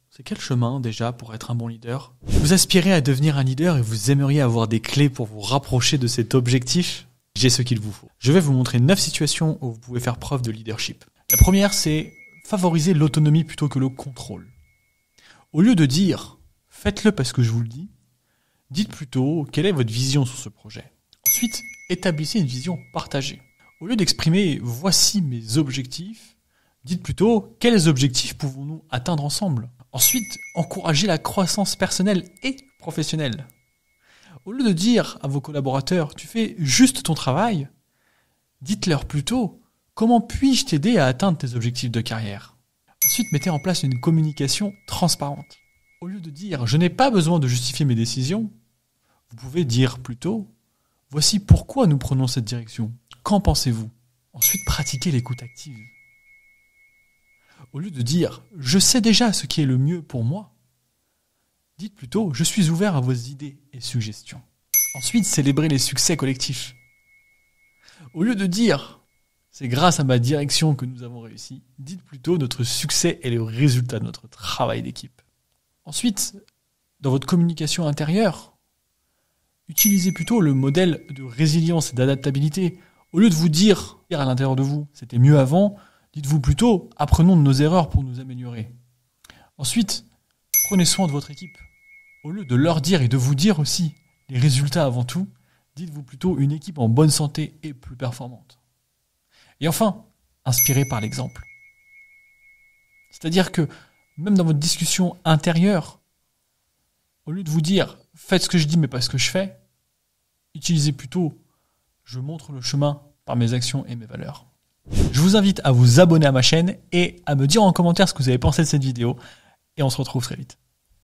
C'est quel chemin déjà pour être un bon leader? Vous aspirez à devenir un leader et vous aimeriez avoir des clés pour vous rapprocher de cet objectif? J'ai ce qu'il vous faut. Je vais vous montrer 9 situations où vous pouvez faire preuve de leadership. La première, c'est favoriser l'autonomie plutôt que le contrôle. Au lieu de dire « faites-le parce que je vous le dis », dites plutôt quelle est votre vision sur ce projet. Ensuite, établissez une vision partagée. Au lieu d'exprimer « voici mes objectifs », dites plutôt « quels objectifs pouvons-nous atteindre ensemble ?» Ensuite, encouragez la croissance personnelle et professionnelle. Au lieu de dire à vos collaborateurs « tu fais juste ton travail », dites-leur plutôt « comment puis-je t'aider à atteindre tes objectifs de carrière ?» Ensuite, mettez en place une communication transparente. Au lieu de dire « je n'ai pas besoin de justifier mes décisions », vous pouvez dire plutôt « voici pourquoi nous prenons cette direction. Qu'en pensez-vous ?» Ensuite, pratiquez l'écoute active. Au lieu de dire « je sais déjà ce qui est le mieux pour moi », dites plutôt « je suis ouvert à vos idées et suggestions ». Ensuite, célébrez les succès collectifs. Au lieu de dire « c'est grâce à ma direction que nous avons réussi », dites plutôt « notre succès est le résultat de notre travail d'équipe ». Ensuite, dans votre communication intérieure, utilisez plutôt le modèle de résilience et d'adaptabilité. Au lieu de vous dire à l'intérieur de vous « c'était mieux avant », dites-vous plutôt « apprenons de nos erreurs pour nous améliorer ». Ensuite, prenez soin de votre équipe. Au lieu de leur dire et de vous dire aussi les résultats avant tout, dites-vous plutôt une équipe en bonne santé et plus performante. Et enfin, inspirez par l'exemple. C'est-à-dire que même dans votre discussion intérieure, au lieu de vous dire « faites ce que je dis mais pas ce que je fais », utilisez plutôt « je montre le chemin par mes actions et mes valeurs ». Je vous invite à vous abonner à ma chaîne et à me dire en commentaire ce que vous avez pensé de cette vidéo. Et on se retrouve très vite.